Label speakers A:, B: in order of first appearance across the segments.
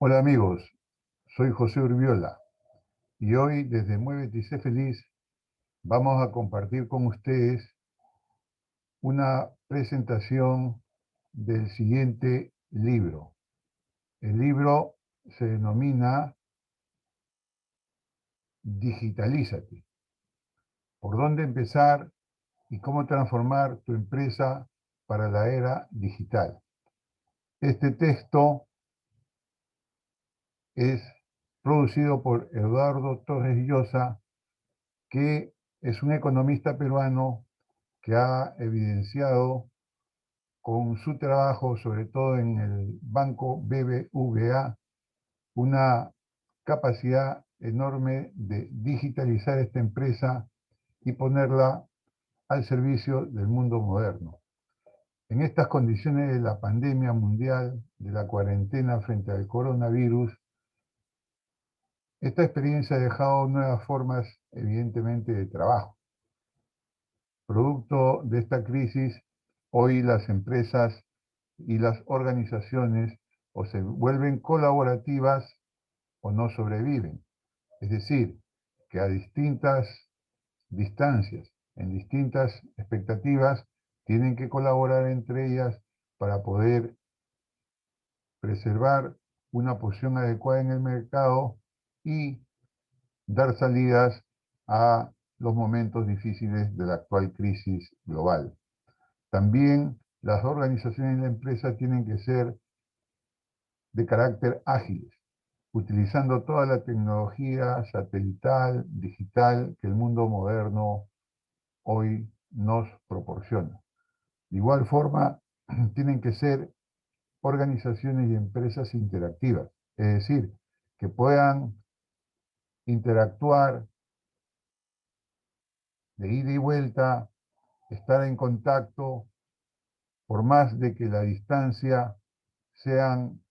A: Hola amigos, soy José Urbiola y hoy desde Muévete y Sé Feliz vamos a compartir con ustedes una presentación del siguiente libro. El libro se denomina Digitalízate. ¿Por dónde empezar y cómo transformar tu empresa para la era digital? Este texto es producido por Eduardo Torres Llosa, que es un economista peruano que ha evidenciado con su trabajo, sobre todo en el banco BBVA, una capacidad enorme de digitalizar esta empresa y ponerla al servicio del mundo moderno. En estas condiciones de la pandemia mundial, de la cuarentena frente al coronavirus, esta experiencia ha dejado nuevas formas, evidentemente, de trabajo. Producto de esta crisis, hoy las empresas y las organizaciones o se vuelven colaborativas o no sobreviven. Es decir, que a distintas distancias, en distintas expectativas, tienen que colaborar entre ellas para poder preservar una posición adecuada en el mercado y dar salidas a los momentos difíciles de la actual crisis global. También las organizaciones y la empresa tienen que ser de carácter ágiles, utilizando toda la tecnología satelital, digital que el mundo moderno hoy nos proporciona. De igual forma, tienen que ser organizaciones y empresas interactivas, es decir, que puedan interactuar de ida y vuelta, estar en contacto, por más de que la distancia sean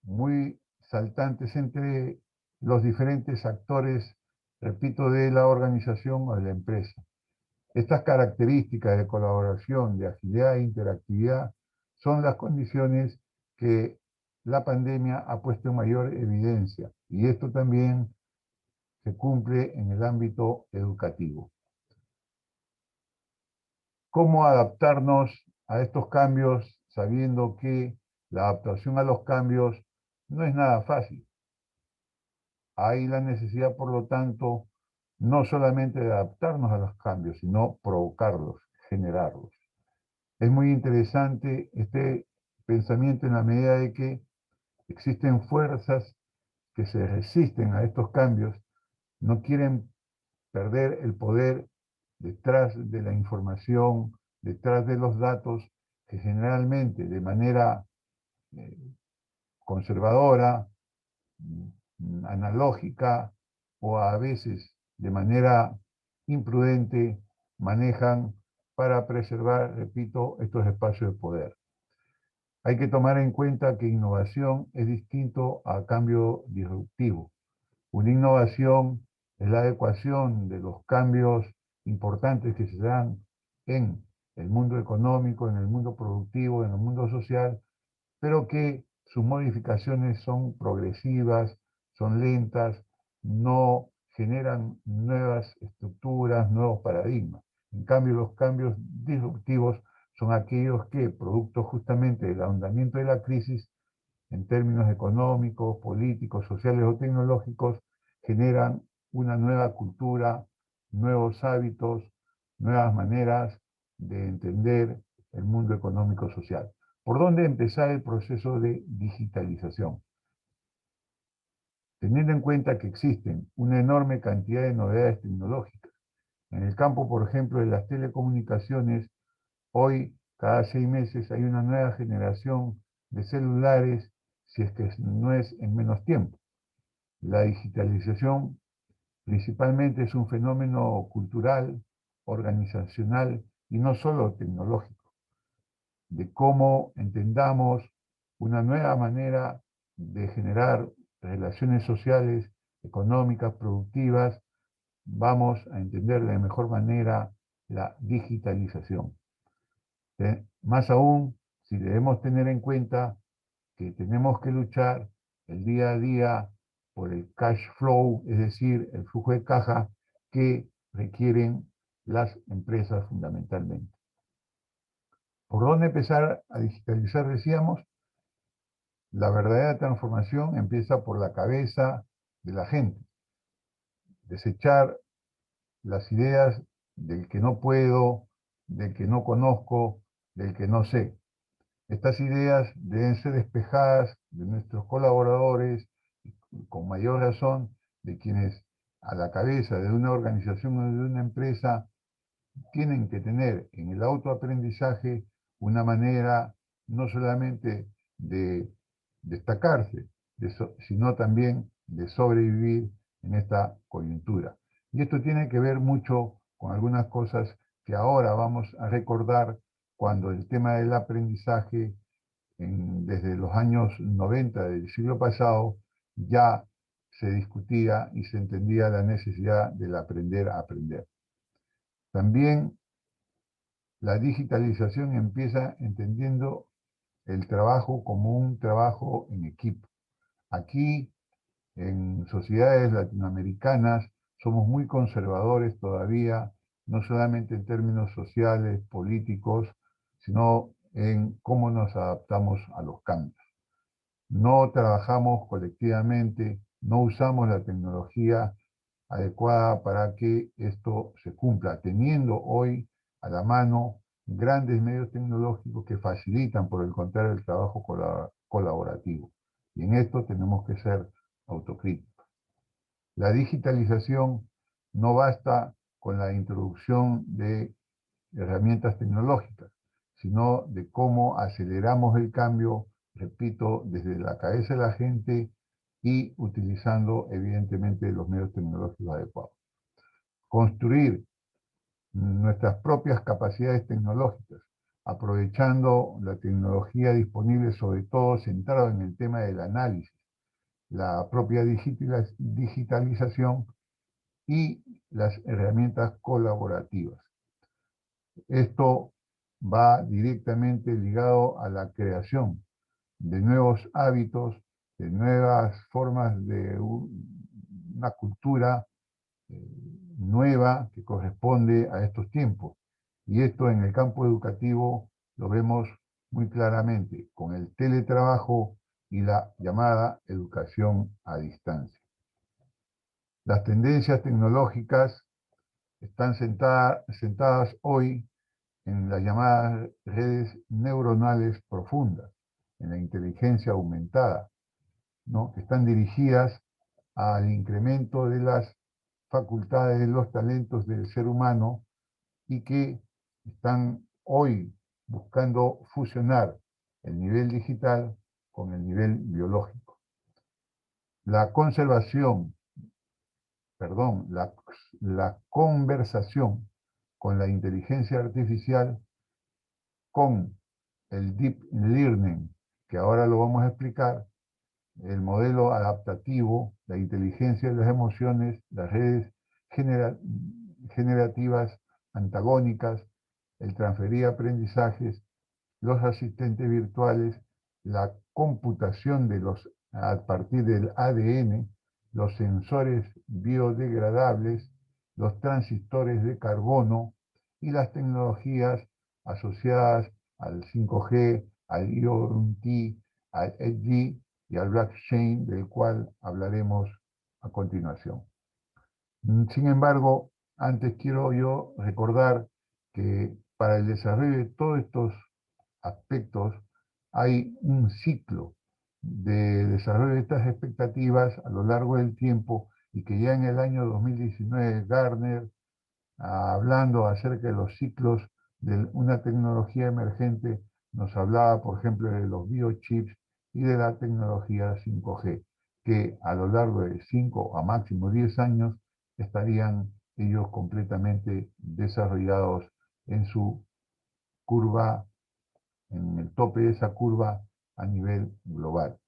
A: muy saltantes entre los diferentes actores, repito, de la organización o de la empresa. Estas características de colaboración, de agilidad e interactividad son las condiciones que la pandemia ha puesto en mayor evidencia, y esto también se cumple en el ámbito educativo. ¿Cómo adaptarnos a estos cambios sabiendo que la adaptación a los cambios no es nada fácil? Hay la necesidad, por lo tanto, no solamente de adaptarnos a los cambios, sino provocarlos, generarlos. Es muy interesante este pensamiento en la medida de que existen fuerzas que se resisten a estos cambios, no quieren perder el poder detrás de la información, detrás de los datos, que generalmente de manera eh, conservadora, analógica o a veces de manera imprudente manejan para preservar, repito, estos espacios de poder. Hay que tomar en cuenta que innovación es distinto a cambio disruptivo. Una innovación es la adecuación de los cambios importantes que se dan en el mundo económico, en el mundo productivo, en el mundo social, pero que sus modificaciones son progresivas, son lentas, no generan nuevas estructuras, nuevos paradigmas. En cambio, los cambios disruptivos son aquellos que, producto justamente del ahondamiento de la crisis, en términos económicos, políticos, sociales o tecnológicos, generan una nueva cultura, nuevos hábitos, nuevas maneras de entender el mundo económico-social. ¿Por dónde empezar el proceso de digitalización? Teniendo en cuenta que existen una enorme cantidad de novedades tecnológicas. En el campo, por ejemplo, de las telecomunicaciones, hoy, cada 6 meses, hay una nueva generación de celulares, si es que no es en menos tiempo. La digitalización principalmente es un fenómeno cultural, organizacional y no solo tecnológico, de cómo entendamos una nueva manera de generar relaciones sociales, económicas, productivas. Vamos a entender de mejor manera la digitalización. Más aún, si debemos tener en cuenta que tenemos que luchar el día a día por el cash flow, es decir, el flujo de caja que requieren las empresas fundamentalmente. ¿Por dónde empezar a digitalizar? Decíamos, la verdadera transformación empieza por la cabeza de la gente. Desechar las ideas del que no puedo, del que no conozco, del que no sé. Estas ideas deben ser despejadas de nuestros colaboradores, con mayor razón de quienes a la cabeza de una organización o de una empresa tienen que tener en el autoaprendizaje una manera no solamente de destacarse, sino también de sobrevivir en esta coyuntura. Y esto tiene que ver mucho con algunas cosas que ahora vamos a recordar cuando el tema del aprendizaje desde los años 90 del siglo pasado ya se discutía y se entendía la necesidad del aprender a aprender. También la digitalización empieza entendiendo el trabajo como un trabajo en equipo. Aquí, en sociedades latinoamericanas, somos muy conservadores todavía, no solamente en términos sociales, políticos, sino en cómo nos adaptamos a los cambios. No trabajamos colectivamente, no usamos la tecnología adecuada para que esto se cumpla, teniendo hoy a la mano grandes medios tecnológicos que facilitan, por el contrario, el trabajo colaborativo. Y en esto tenemos que ser autocríticos. La digitalización no basta con la introducción de herramientas tecnológicas, sino de cómo aceleramos el cambio, repito, desde la cabeza de la gente y utilizando evidentemente los medios tecnológicos adecuados. Construir nuestras propias capacidades tecnológicas, aprovechando la tecnología disponible, sobre todo centrado en el tema del análisis, la propia digitalización y las herramientas colaborativas. Esto va directamente ligado a la creación de nuevos hábitos, de nuevas formas de una cultura nueva que corresponde a estos tiempos. Y esto en el campo educativo lo vemos muy claramente con el teletrabajo y la llamada educación a distancia. Las tendencias tecnológicas están sentadas hoy en las llamadas redes neuronales profundas, en la inteligencia aumentada, ¿no? Que están dirigidas al incremento de las facultades, de los talentos del ser humano y que están hoy buscando fusionar el nivel digital con el nivel biológico. La conservación, perdón, la conversación con la inteligencia artificial, con el deep learning, que ahora lo vamos a explicar, el modelo adaptativo, la inteligencia de las emociones, las redes generativas antagónicas, el transferir aprendizajes, los asistentes virtuales, la computación a partir del ADN, los sensores biodegradables, los transistores de carbono y las tecnologías asociadas al 5G, al IoT, al Edge y al blockchain, del cual hablaremos a continuación. Sin embargo, antes quiero yo recordar que para el desarrollo de todos estos aspectos hay un ciclo de desarrollo de estas expectativas a lo largo del tiempo y que ya en el año 2019 Gartner, hablando acerca de los ciclos de una tecnología emergente, nos hablaba, por ejemplo, de los biochips y de la tecnología 5G, que a lo largo de 5 a máximo 10 años estarían ellos completamente desarrollados en su curva, en el tope de esa curva a nivel global.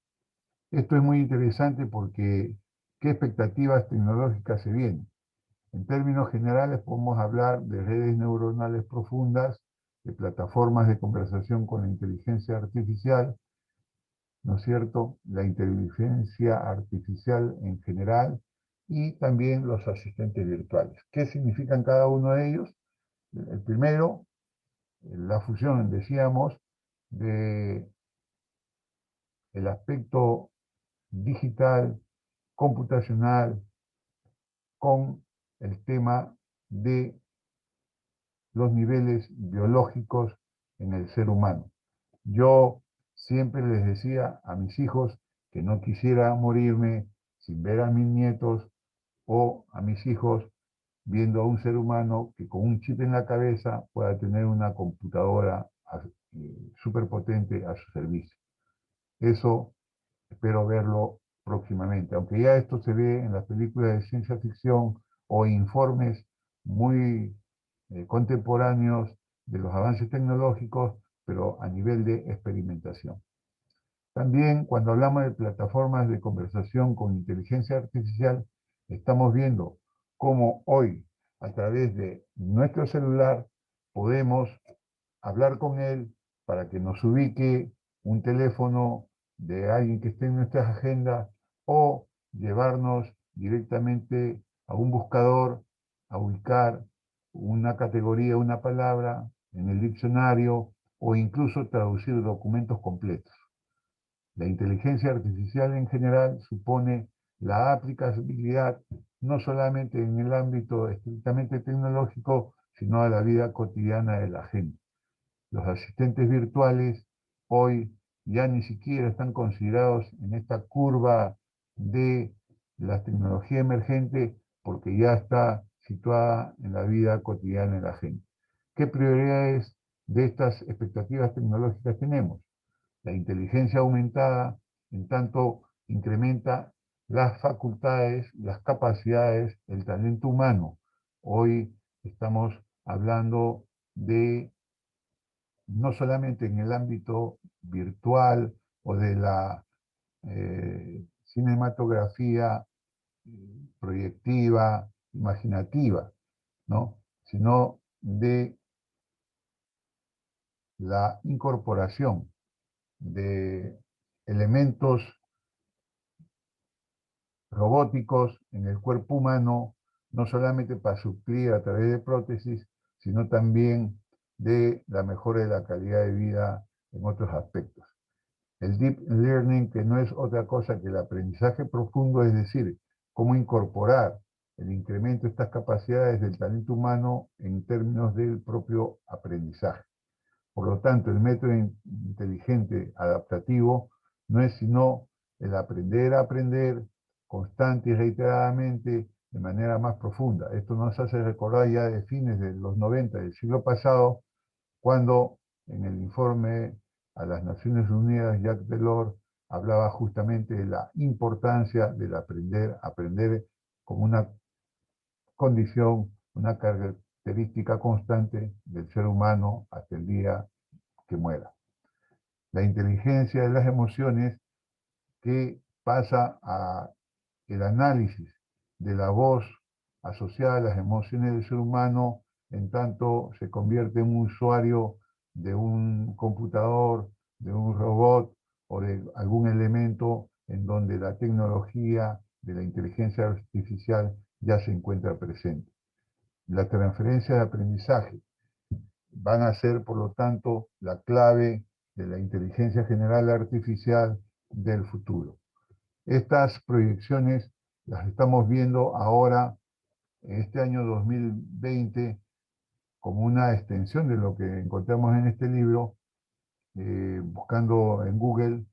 A: Esto es muy interesante porque ¿qué expectativas tecnológicas se vienen? En términos generales podemos hablar de redes neuronales profundas, de plataformas de conversación con la inteligencia artificial, ¿no es cierto?, la inteligencia artificial en general y también los asistentes virtuales. ¿Qué significan cada uno de ellos? El primero, la fusión, decíamos, de el aspecto digital, computacional, con el tema de los niveles biológicos en el ser humano. Yo siempre les decía a mis hijos que no quisiera morirme sin ver a mis nietos o a mis hijos viendo a un ser humano que con un chip en la cabeza pueda tener una computadora súper potente a su servicio. Eso espero verlo próximamente, aunque ya esto se ve en las películas de ciencia ficción o informes muy contemporáneos de los avances tecnológicos, pero a nivel de experimentación. También cuando hablamos de plataformas de conversación con inteligencia artificial, estamos viendo cómo hoy, a través de nuestro celular, podemos hablar con él para que nos ubique un teléfono de alguien que esté en nuestras agendas o llevarnos directamente a un buscador a ubicar una categoría, una palabra en el diccionario o incluso traducir documentos completos. La inteligencia artificial en general supone la aplicabilidad no solamente en el ámbito estrictamente tecnológico, sino a la vida cotidiana de la gente. Los asistentes virtuales hoy ya ni siquiera están considerados en esta curva de la tecnología emergente porque ya está situada en la vida cotidiana de la gente. ¿Qué prioridades de estas expectativas tecnológicas tenemos? La inteligencia aumentada, en tanto, incrementa las facultades, las capacidades, el talento humano. Hoy estamos hablando de no solamente en el ámbito virtual o de la cinematografía proyectiva, imaginativa, ¿no?, sino de la incorporación de elementos robóticos en el cuerpo humano, no solamente para suplir a través de prótesis, sino también de la mejora de la calidad de vida en otros aspectos. El Deep Learning, que no es otra cosa que el aprendizaje profundo, es decir, cómo incorporar el incremento de estas capacidades del talento humano en términos del propio aprendizaje. Por lo tanto, el método inteligente adaptativo no es sino el aprender a aprender constante y reiteradamente de manera más profunda. Esto nos hace recordar ya de fines de los 90 del siglo pasado, cuando en el informe a las Naciones Unidas Jacques Delors hablaba justamente de la importancia del aprender como una condición, una característica constante del ser humano hasta el día que muera. La inteligencia de las emociones, que pasa a el análisis de la voz asociada a las emociones del ser humano, en tanto se convierte en un usuario de un computador, de un robot o de algún elemento en donde la tecnología de la inteligencia artificial ya se encuentra presente. La transferencia de aprendizaje van a ser, por lo tanto, la clave de la inteligencia general artificial del futuro. Estas proyecciones las estamos viendo ahora, en este año 2020, como una extensión de lo que encontramos en este libro, buscando en Google,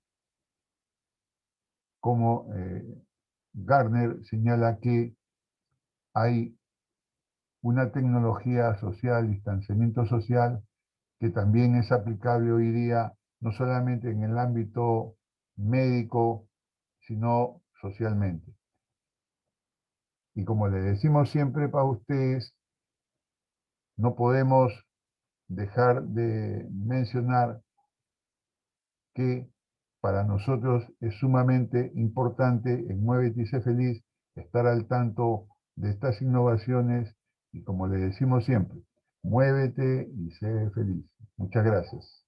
A: como Gartner señala que hay una tecnología social, distanciamiento social, que también es aplicable hoy día, no solamente en el ámbito médico, sino socialmente. Y como les decimos siempre para ustedes, no podemos dejar de mencionar que para nosotros es sumamente importante en Muévete y Sé Feliz estar al tanto de estas innovaciones y, como les decimos siempre, muévete y sé feliz. Muchas gracias.